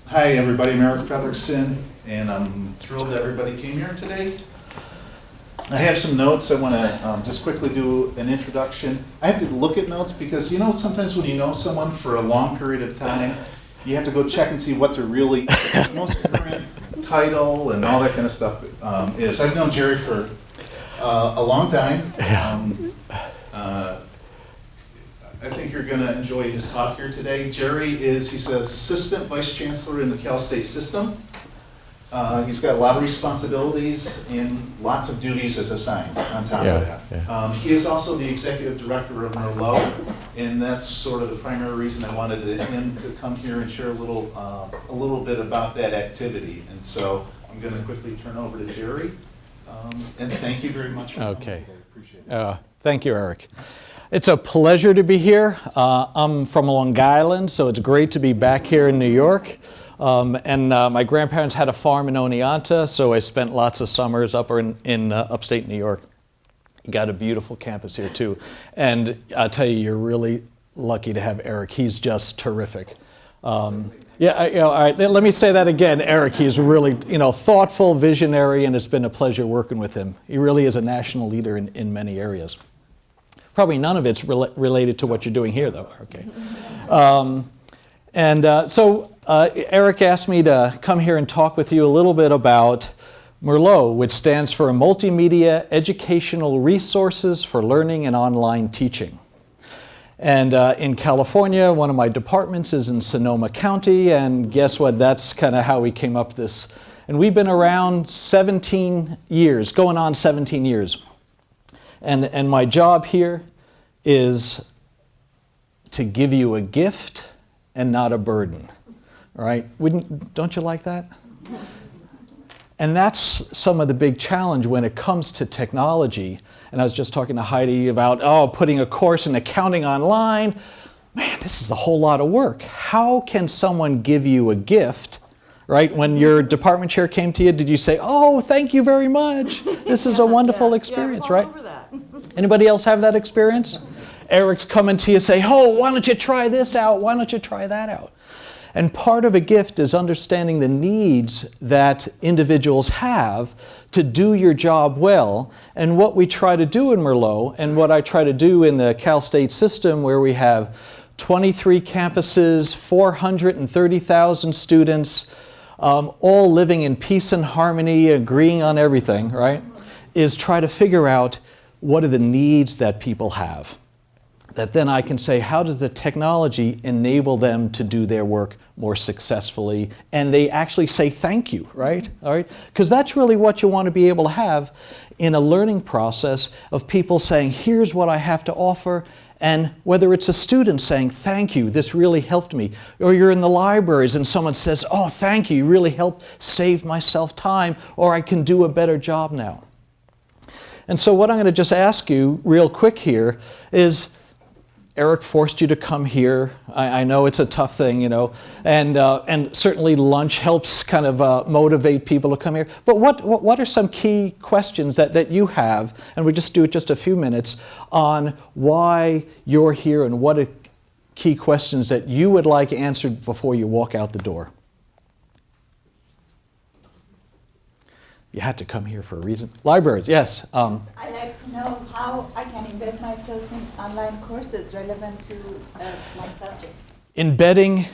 Hi everybody, I'm Eric Fredrickson, and I'm thrilled that everybody came here today. I have some notes. I want to just quickly do an introduction. I have to look at notes because sometimes when you know someone for a long period of time, you have to go check and see what their really most current title and all that kind of stuff is. I've known Gerry for a long time. I think you're going to enjoy his talk here today. Gerry he's an assistant vice chancellor in the Cal State system. He's got a lot of responsibilities and lots of duties as assigned on top of that. Yeah. He is also the executive director of MERLOT, and that's sort of the primary reason I wanted him to come here and share a little bit about that activity. And so I'm going to quickly turn over to Gerry. And thank you very much for coming today. Appreciate it. Thank you, Eric. It's a pleasure to be here. I'm from Long Island, so it's great to be back here in New York. My grandparents had a farm in Oneonta, so I spent lots of summers up in upstate New York. Got a beautiful campus here too. And I'll tell you, you're really lucky to have Eric. He's just terrific. All right, let me say that again. Eric, he's really, thoughtful, visionary, and it's been a pleasure working with him. He really is a national leader in many areas. Probably none of it's related to what you're doing here, though. Okay. Eric asked me to come here and talk with you a little bit about MERLOT, which stands for Multimedia Educational Resources for Learning and Online Teaching. And in California, one of my departments is in Sonoma County, and guess what? That's kind of how we came up this. And we've been around 17 years, going on 17 years. And my job here is to give you a gift and not a burden, all right? Don't you like that? And that's some of the big challenge when it comes to technology. And I was just talking to Heidi about, putting a course in accounting online. Man, this is a whole lot of work. How can someone give you a gift, right? When your department chair came to you, did you say, oh, thank you very much. This is a wonderful experience, right? Anybody else have that experience? Eric's coming to you say, oh, why don't you try this out? Why don't you try that out? And part of a gift is understanding the needs that individuals have to do your job well. And what we try to do in MERLOT, and what I try to do in the Cal State system, where we have 23 campuses, 430,000 students, all living in peace and harmony, agreeing on everything, right? Is try to figure out what are the needs that people have. That then I can say, how does the technology enable them to do their work more successfully? And they actually say thank you, right? All right? Because that's really what you want to be able to have in a learning process of people saying, here's what I have to offer. And whether it's a student saying, thank you, this really helped me. Or you're in the libraries and someone says, oh, thank you, you really helped save myself time, or I can do a better job now. And so what I'm going to just ask you real quick here is, Eric forced you to come here. I know it's a tough thing, and certainly lunch helps kind of motivate people to come here. But what are some key questions that you have, and we just do it just a few minutes, on why you're here and what are key questions that you would like answered before you walk out the door? You had to come here for a reason. Libraries, yes. I'd like to know how I can embed myself in online courses relevant to my subject. Embedding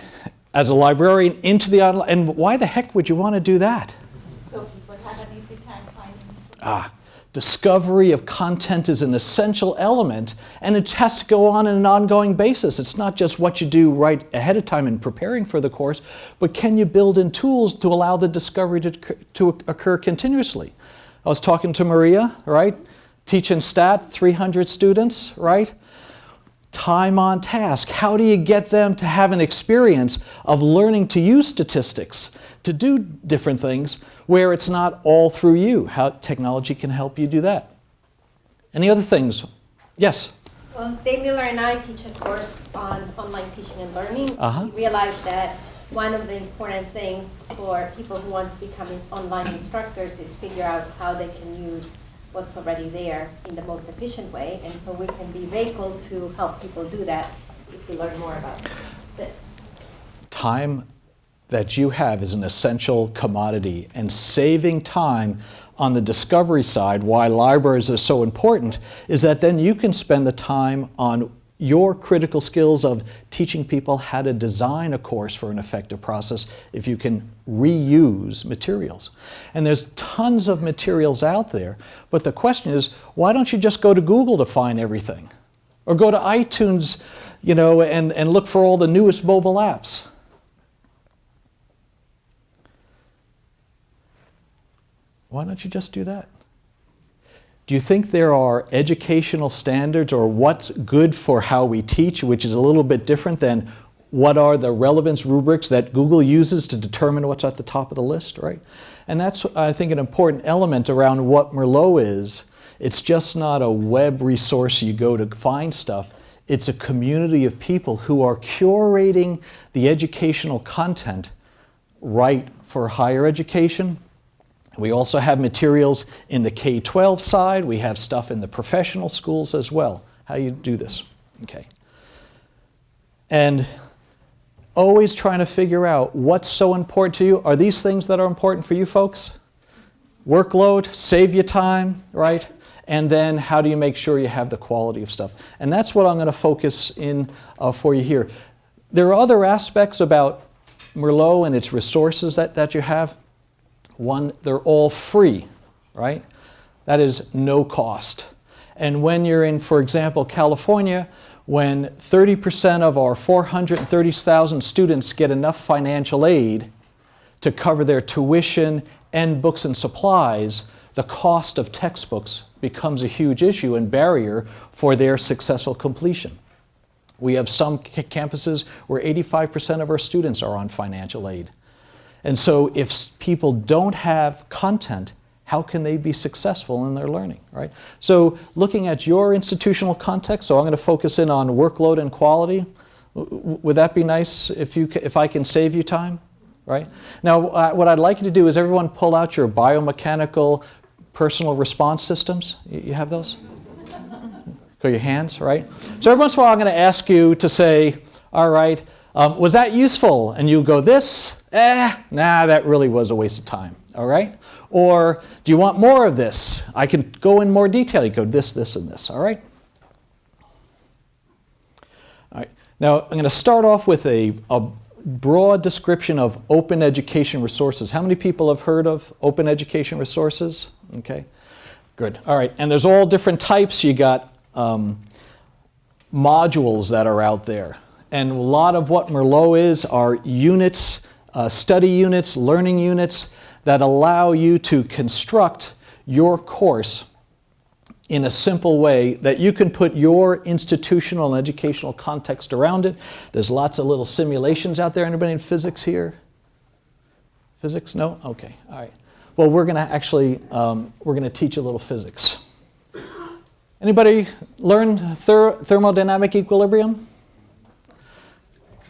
as a librarian into the online, and why the heck would you want to do that? So people have an easy time finding. Discovery of content is an essential element, and it has to go on an ongoing basis. It's not just what you do right ahead of time in preparing for the course, but can you build in tools to allow the discovery to occur continuously? I was talking to Maria, right? Teaching stat, 300 students, right? Time on task. How do you get them to have an experience of learning to use statistics, to do different things, where it's not all through you? How technology can help you do that. Any other things? Yes? Well, Dave Miller and I teach a course on online teaching and learning. Uh-huh. We realized that one of the important things for people who want to become online instructors is figure out how they can use what's already there in the most efficient way. And so we can be vehicle to help people do that if you learn more about this. Time that you have is an essential commodity, and saving time on the discovery side, why libraries are so important, is that then you can spend the time on your critical skills of teaching people how to design a course for an effective process if you can reuse materials. And there's tons of materials out there, but the question is, why don't you just go to Google to find everything? Or go to iTunes, and look for all the newest mobile apps? Why don't you just do that? Do you think there are educational standards or what's good for how we teach, which is a little bit different than what are the relevance rubrics that Google uses to determine what's at the top of the list, right? And that's, I think, an important element around what MERLOT is. It's just not a web resource you go to find stuff. It's a community of people who are curating the educational content right for higher education. We also have materials in the K-12 side. We have stuff in the professional schools as well. How you do this, okay? And always trying to figure out what's so important to you. Are these things that are important for you folks? Workload, save you time, right? And then how do you make sure you have the quality of stuff? And that's what I'm going to focus in for you here. There are other aspects about MERLOT and its resources that you have. One, they're all free, right? That is no cost. And when you're in, for example, California, when 30% of our 430,000 students get enough financial aid to cover their tuition and books and supplies, the cost of textbooks becomes a huge issue and barrier for their successful completion. We have some campuses where 85% of our students are on financial aid. And so if people don't have content, how can they be successful in their learning, right? So looking at your institutional context, so I'm going to focus in on workload and quality. Would that be nice if I can save you time, right? Now, what I'd like you to do is everyone pull out your biomechanical personal response systems. You have those? Go your hands, right? So every once in a while I'm going to ask you to say, all right, was that useful? And you go this, nah, that really was a waste of time, all right? Or do you want more of this? I can go in more detail. You go this, this, and this, all right? All right, now I'm going to start off with a broad description of open education resources. How many people have heard of open education resources? Okay, good, all right. And there's all different types. You got modules that are out there. And a lot of what MERLOT is are units, study units, learning units that allow you to construct your course in a simple way that you can put your institutional and educational context around it. There's lots of little simulations out there. Anybody in physics here? Physics? No? Okay, all right. Well, we're going to actually, we're going to teach a little physics. Anybody learn thermodynamic equilibrium?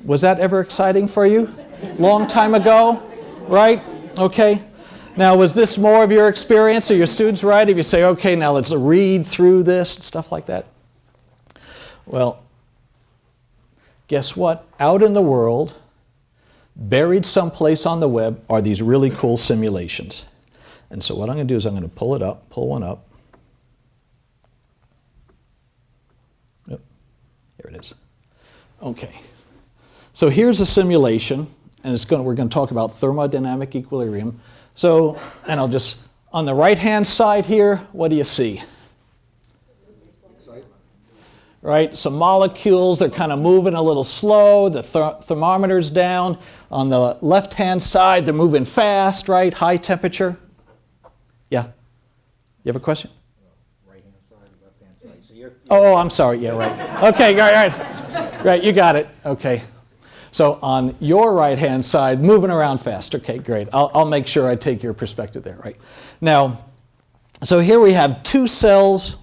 Was that ever exciting for you? Long time ago, right? Okay. Now, was this more of your experience or your students, right? If you say, okay, now let's read through this, stuff like that. Well, guess what? Out in the world, buried someplace on the web, are these really cool simulations. And so what I'm going to do is I'm going to pull one up. Yep. Here it is. Okay. So here's a simulation, and we're going to talk about thermodynamic equilibrium. So, and I'll just, on the right-hand side here, what do you see? Excitement. Right, some molecules, they're kind of moving a little slow, the thermometer's down. On the left-hand side, they're moving fast, right, high temperature. Yeah? You have a question? Right-hand side, left-hand side. So you're Oh, I'm sorry, yeah, right. Okay, right, right, you got it, okay. So on your right-hand side, moving around fast. Okay, great. I'll make sure I take your perspective there, right? Now, so here we have two cells.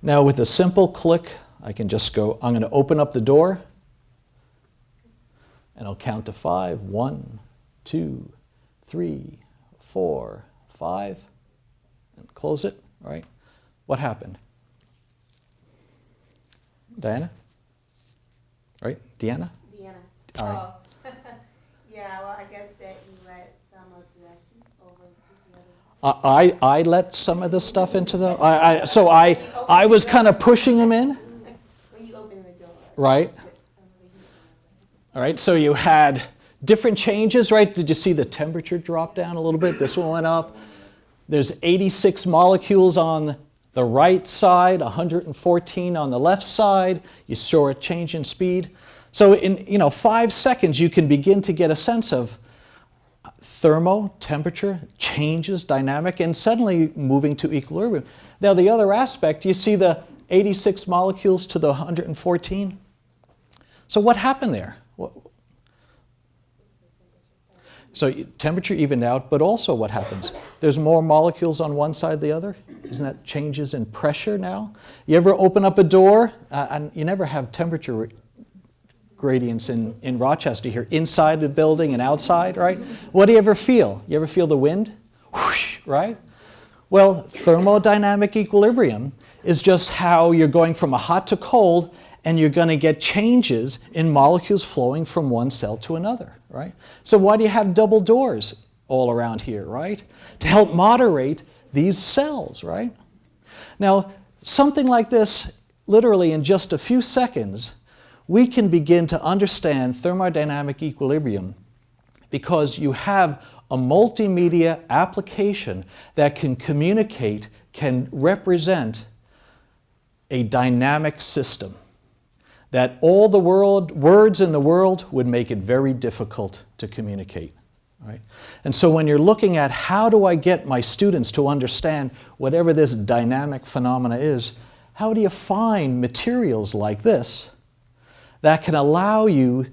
Now with a simple click, I can just go, I'm going to open up the door, and I'll count to 5. 1, 2, 3, 4, 5, and close it, right? What happened? Diana? Right, Deanna? Deanna. All right. Oh, yeah. Yeah, well, I guess that you let some of the heat over to the other side. I let some of this stuff into the, so I was kind of pushing them in, When you open the door. right? Some of the heat over. All right, so you had different changes, right? Did you see the temperature drop down a little bit? This one went up. There's 86 molecules on the right side, 114 on the left side. You saw a change in speed. So in 5 seconds, you can begin to get a sense of temperature, changes, dynamic, and suddenly moving to equilibrium. Now the other aspect, you see the 86 molecules to the 114? So what happened there? So temperature evened out, but also what happens? There's more molecules on one side than the other. Isn't that changes in pressure now? You ever open up a door, and you never have temperature gradients in Rochester here, inside the building and outside, right? What do you ever feel? You ever feel the wind? Whoosh, right? Well, thermodynamic equilibrium is just how you're going from a hot to cold, and you're going to get changes in molecules flowing from one cell to another, right? So why do you have double doors all around here, right? To help moderate these cells, right? Now, something like this, literally in just a few seconds, we can begin to understand thermodynamic equilibrium because you have a multimedia application that can communicate, can represent a dynamic system. That all the words in the world would make it very difficult to communicate, right? And so when you're looking at how do I get my students to understand whatever this dynamic phenomena is, how do you find materials like this that can allow you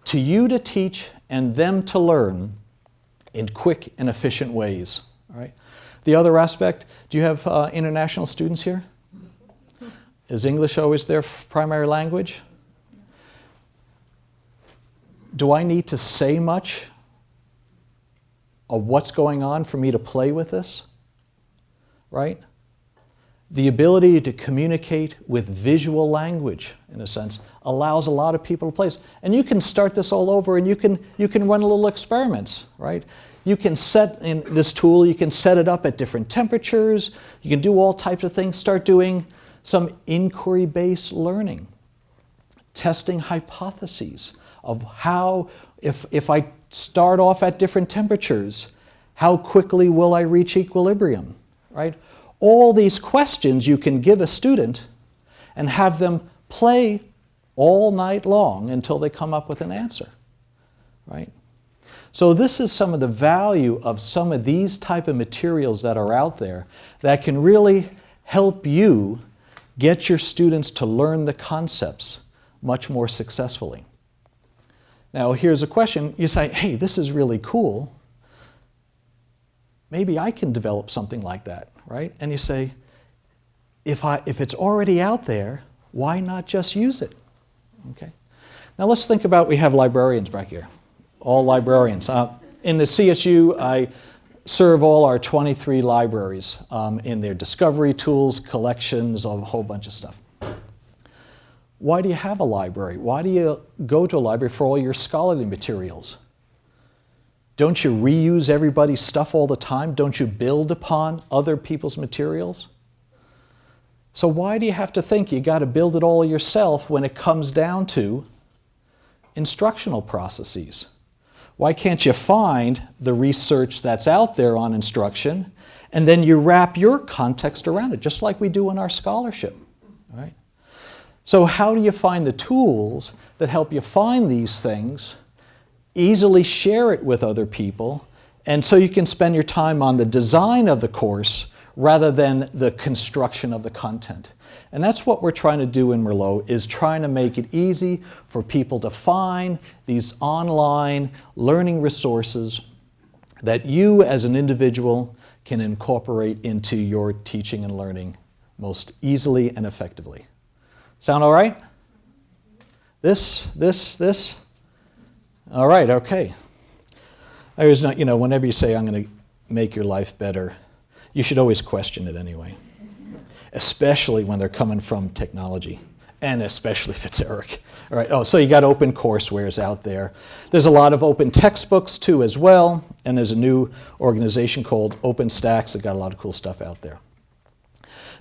to teach and them to learn in quick and efficient ways, right? The other aspect, do you have international students here? Is English always their primary language? Do I need to say much of what's going on for me to play with this? Right? The ability to communicate with visual language, in a sense, allows a lot of people to play. And you can start this all over, and you can run little experiments, right? You can set in this tool, you can set it up at different temperatures, you can do all types of things, start doing some inquiry-based learning, testing hypotheses of how, if I start off at different temperatures, how quickly will I reach equilibrium, right? All these questions you can give a student and have them play all night long until they come up with an answer, right? So this is some of the value of some of these type of materials that are out there that can really help you get your students to learn the concepts much more successfully. Now here's a question. You say, hey, this is really cool. Maybe I can develop something like that, right? And you say, if it's already out there, why not just use it? Okay. Now let's think about, we have librarians back here, all librarians. In the CSU, I serve all our 23 libraries in their discovery tools, collections, a whole bunch of stuff. Why do you have a library? Why do you go to a library for all your scholarly materials? Don't you reuse everybody's stuff all the time? Don't you build upon other people's materials? So why do you have to think you got to build it all yourself when it comes down to instructional processes? Why can't you find the research that's out there on instruction and then you wrap your context around it, just like we do in our scholarship, right? So how do you find the tools that help you find these things, easily share it with other people, and so you can spend your time on the design of the course rather than the construction of the content? And that's what we're trying to do in MERLOT, is trying to make it easy for people to find these online learning resources that you as an individual can incorporate into your teaching and learning most easily and effectively. Sound all right? This? All right, okay. I always know, whenever you say I'm going to make your life better, you should always question it anyway, especially when they're coming from technology. and especially if it's Eric. All right, oh, so you got open courseware out there. There's a lot of open textbooks too as well, and there's a new organization called OpenStax that got a lot of cool stuff out there.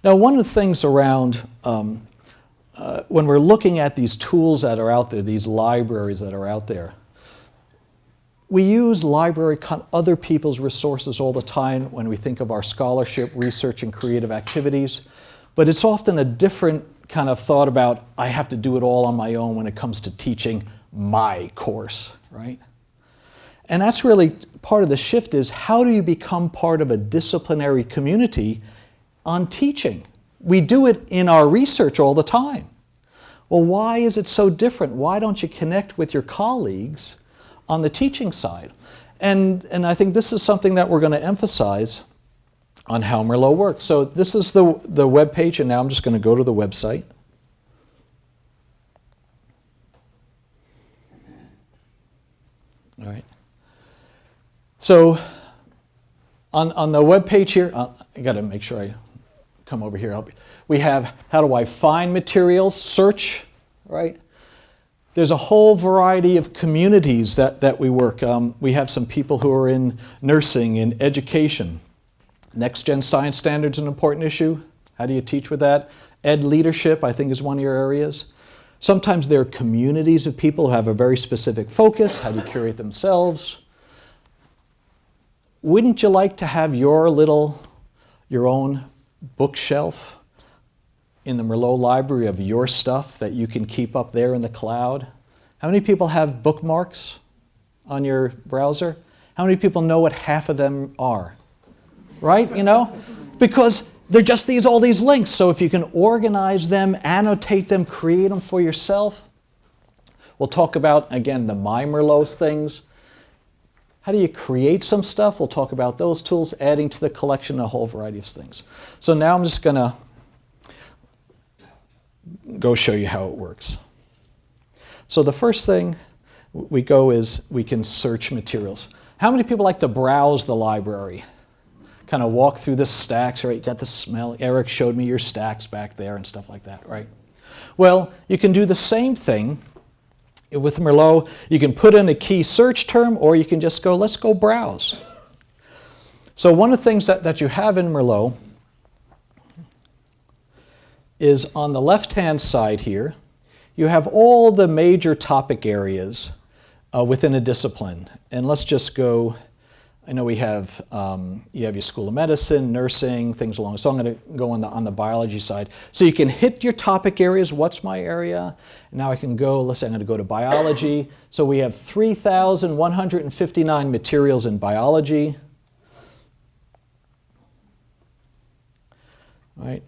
Now, one of the things around when we're looking at these tools that are out there, these libraries that are out there, we use other people's resources all the time when we think of our scholarship, research, and creative activities, but it's often a different kind of thought about, I have to do it all on my own when it comes to teaching my course, right? And that's really part of the shift is, how do you become part of a disciplinary community on teaching? We do it in our research all the time. Well, why is it so different? Why don't you connect with your colleagues on the teaching side? And I think this is something that we're going to emphasize on how MERLOT works. So this is the web page, and now I'm just going to go to the website. All right. So on the web page here, I got to make sure I come over here. We have, how do I find materials, search, right? There's a whole variety of communities that we work. We have some people who are in nursing, in education. Next Gen Science Standards is an important issue. How do you teach with that? Ed leadership, I think, is one of your areas. Sometimes there are communities of people who have a very specific focus. How do you curate themselves? Wouldn't you like to have your own bookshelf in the MERLOT library of your stuff that you can keep up there in the cloud? How many people have bookmarks on your browser? How many people know what half of them are? Right, you know? Because they're just all these links. So if you can organize them, annotate them, create them for yourself. We'll talk about, again, the My MERLOT things. How do you create some stuff? We'll talk about those tools, adding to the collection, a whole variety of things. So now I'm just going to go show you how it works. So the first thing we go is we can search materials. How many people like to browse the library? Kind of walk through the stacks, right? You got the smell. Eric showed me your stacks back there and stuff like that, right? Well, you can do the same thing with MERLOT. You can put in a key search term, or you can just go, let's go browse. So one of the things that you have in MERLOT is on the left-hand side here, you have all the major topic areas within a discipline. And let's just go, I know we have, you have your School of Medicine, nursing, things along. So I'm going to go on the biology side. So you can hit your topic areas. What's my area? Now I can go, let's say I'm going to go to biology. So we have 3,159 materials in biology. All right.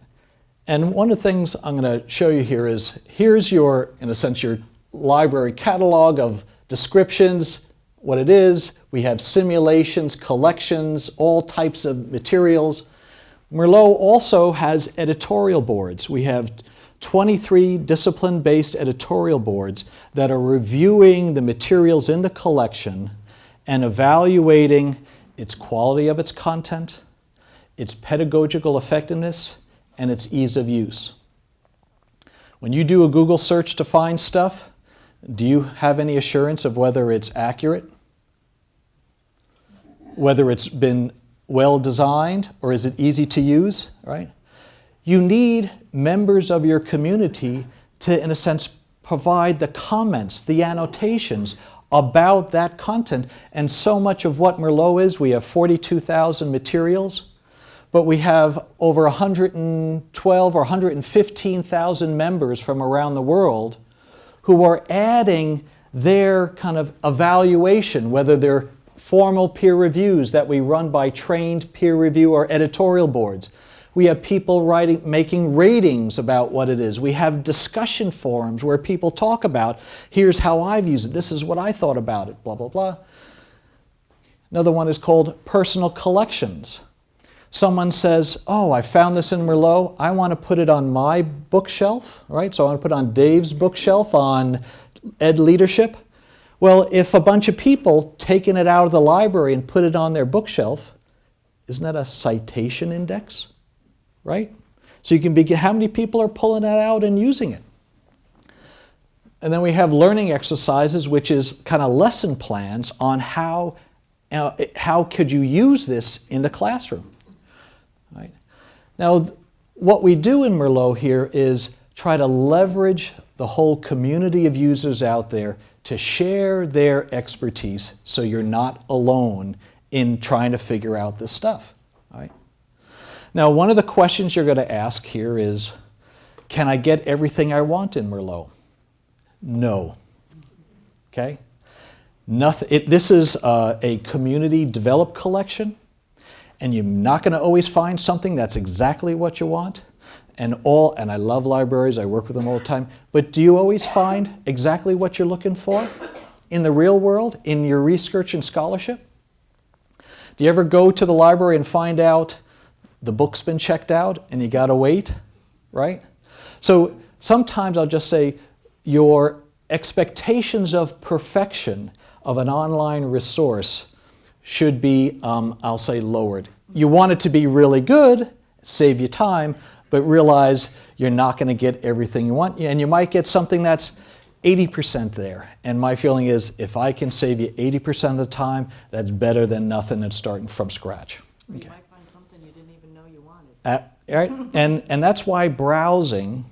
And one of the things I'm going to show you here is, here's your, in a sense, your library catalog of descriptions, what it is. We have simulations, collections, all types of materials. MERLOT also has editorial boards. We have 23 discipline-based editorial boards that are reviewing the materials in the collection and evaluating its quality of its content, its pedagogical effectiveness, and its ease of use. When you do a Google search to find stuff, do you have any assurance of whether it's accurate? Whether it's been well designed, or is it easy to use, right? You need members of your community to, in a sense, provide the comments, the annotations about that content. And so much of what MERLOT is, we have 42,000 materials, but we have over 112 or 115,000 members from around the world who are adding their kind of evaluation, whether they're formal peer reviews that we run by trained peer review or editorial boards. We have people making ratings about what it is. We have discussion forums where people talk about, here's how I've used it, this is what I thought about it, blah, blah, blah. Another one is called personal collections. Someone says, oh, I found this in MERLOT, I want to put it on my bookshelf, right? So I want to put it on Dave's bookshelf on Ed Leadership. Well, if a bunch of people taken it out of the library and put it on their bookshelf, isn't that a citation index, right? So you can begin, how many people are pulling that out and using it? And then we have learning exercises, which is kind of lesson plans on how could you use this in the classroom. Right? Now, what we do in MERLOT here is try to leverage the whole community of users out there to share their expertise so you're not alone in trying to figure out this stuff. Right? Now, one of the questions you're going to ask here is, can I get everything I want in MERLOT? No. Okay? This is a community developed collection, and you're not going to always find something that's exactly what you want. And I love libraries, I work with them all the time, but do you always find exactly what you're looking for in the real world, in your research and scholarship? Do you ever go to the library and find out the book's been checked out and you got to wait, right? So sometimes I'll just say your expectations of perfection of an online resource should be, I'll say, lowered. You want it to be really good, save you time, but realize you're not going to get everything you want, and you might get something that's 80% there. And my feeling is, if I can save you 80% of the time, that's better than nothing and starting from scratch. You might find something you didn't even know you wanted. Right? And that's why browsing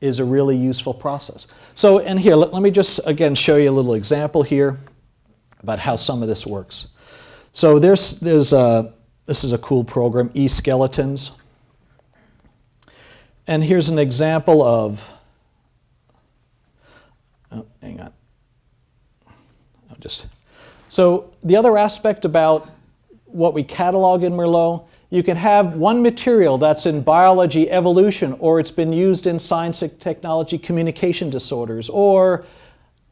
is a really useful process. So, and here, let me just, again, show you a little example here about how some of this works. So this is a cool program, eSkeletons. And here's an example of, hang on. So the other aspect about what we catalog in MERLOT, you can have one material that's in biology, evolution, or it's been used in science and technology, communication disorders, or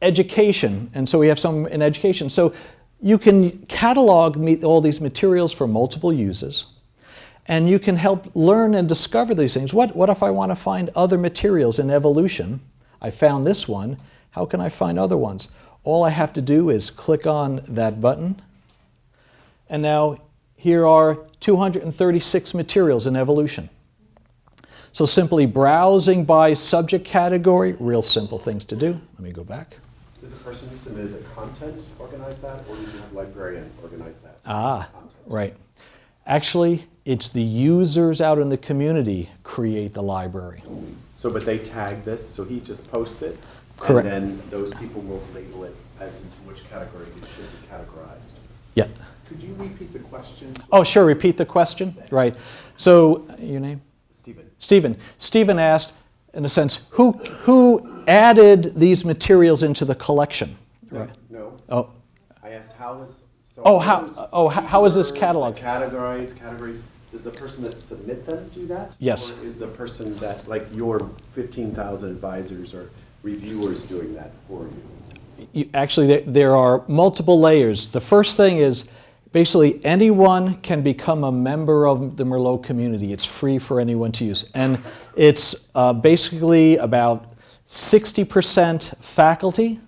education. And so we have some in education. So you can catalog all these materials for multiple uses, and you can help learn and discover these things. What if I want to find other materials in evolution? I found this one. How can I find other ones? All I have to do is click on that button, and now here are 236 materials in evolution. So simply browsing by subject category, real simple things to do. Let me go back. Did the person who submitted the content organize that, or did you have a librarian organize that? Right. Actually, it's the users out in the community create the library. So, but they tag this, so he just posts it? Correct. And then those people will label it as into which category it should be categorized? Yeah. Could you repeat the question? Oh, sure, repeat the question. Right. So, your name? Stephen. Stephen asked, in a sense, who added these materials into the collection? Right. No. Oh. I asked how is, so how is this catalog? Categories. Does the person that submit them do that? Yes. Or is the person that, like your 15,000 advisors or reviewers doing that for you? Actually, there are multiple layers. The first thing is basically anyone can become a member of the MERLOT community. It's free for anyone to use. And it's basically about 60% faculty,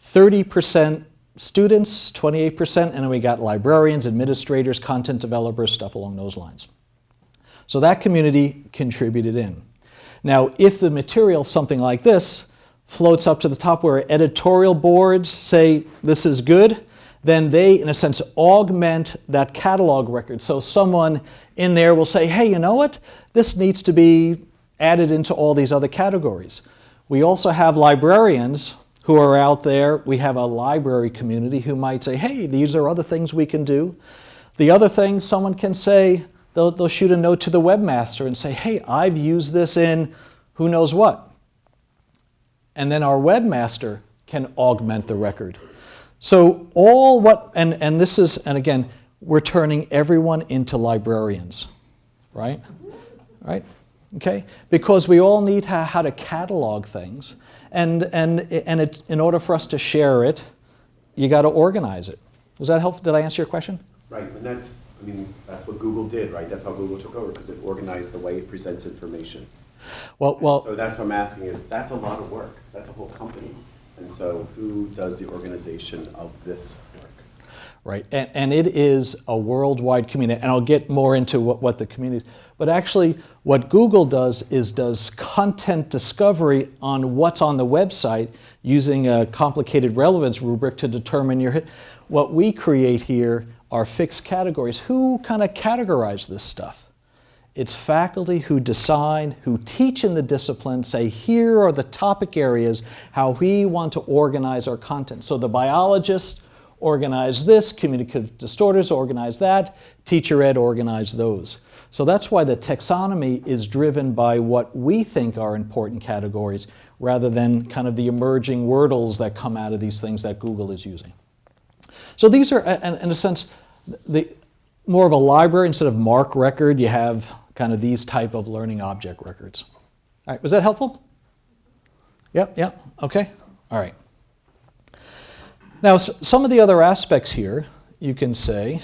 30% students, 28%, and then we got librarians, administrators, content developers, stuff along those lines. So that community contributed in. Now, if the material, something like this, floats up to the top where editorial boards say this is good, then they, in a sense, augment that catalog record. So someone in there will say, hey, you know what? This needs to be added into all these other categories. We also have librarians who are out there. We have a library community who might say, hey, these are other things we can do. The other thing someone can say, they'll shoot a note to the webmaster and say, hey, I've used this in who knows what. And then our webmaster can augment the record. So all what, and this is, and again, we're turning everyone into librarians, right? Right? Okay? Because we all need how to catalog things, and in order for us to share it, you got to organize it. Was that helpful? Did I answer your question? Right, and that's what Google did, right? That's how Google took over, because it organized the way it presents information. Well, so that's what I'm asking is, that's a lot of work. That's a whole company. And so who does the organization of this work? right? And it is a worldwide community, and I'll get more into what the community, but actually what Google does is does content discovery on what's on the website using a complicated relevance rubric to determine your hit. What we create here are fixed categories. Who kind of categorize this stuff? It's faculty who decide, who teach in the discipline, say here are the topic areas, how we want to organize our content. So the biologists organize this, communicative disorders organize that, teacher ed organize those. So that's why the taxonomy is driven by what we think are important categories rather than kind of the emerging wordles that come out of these things that Google is using. So these are, in a sense, more of a library instead of MARC record. You have kind of these type of learning object records. All right, was that helpful? Yep, okay, all right. Now, some of the other aspects here, you can say,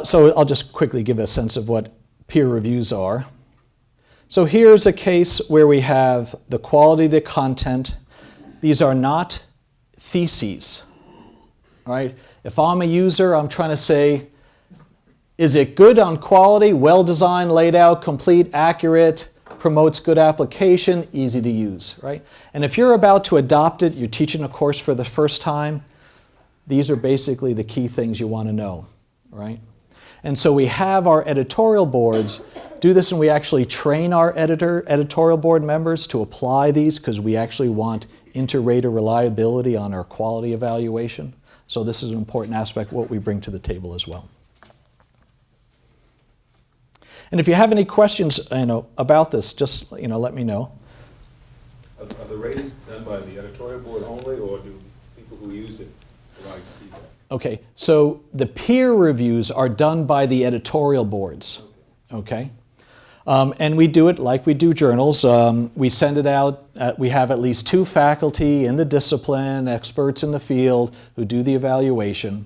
so I'll just quickly give a sense of what peer reviews are. So here's a case where we have the quality of the content. These are not theses, all right? If I'm a user, I'm trying to say, is it good on quality, well-designed, laid out, complete, accurate, promotes good application, easy to use, right? And if you're about to adopt it, you're teaching a course for the first time, these are basically the key things you want to know, right? And so we have our editorial boards do this, and we actually train our editorial board members to apply these because we actually want inter-rater reliability on our quality evaluation. So this is an important aspect of what we bring to the table as well. And if you have any questions, about this, just let me know. Are the ratings done by the editorial board only, or do people who use it provide feedback? Okay, so the peer reviews are done by the editorial boards. Okay, and we do it like we do journals. We send it out. We have at least 2 faculty in the discipline, experts in the field, who do the evaluation.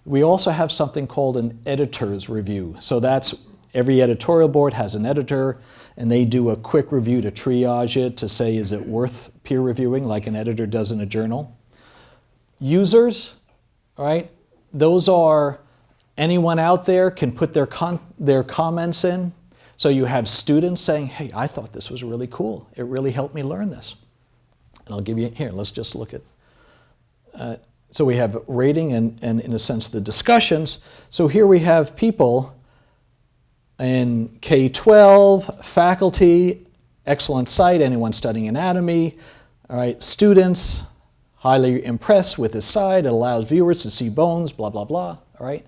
We also have something called an editor's review. So that's every editorial board has an editor, and they do a quick review to triage it to say, is it worth peer reviewing, like an editor does in a journal. Users, all right, those are anyone out there can put their comments in. So you have students saying, hey, I thought this was really cool. It really helped me learn this. And I'll give you, here, let's just look at, so we have rating and in a sense the discussions. So here we have people in K-12, faculty, excellent site, anyone studying anatomy, all right, students, highly impressed with this site, it allows viewers to see bones, blah, blah, blah, all right?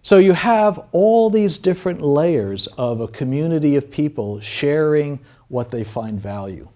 So you have all these different layers of a community of people sharing what they find value.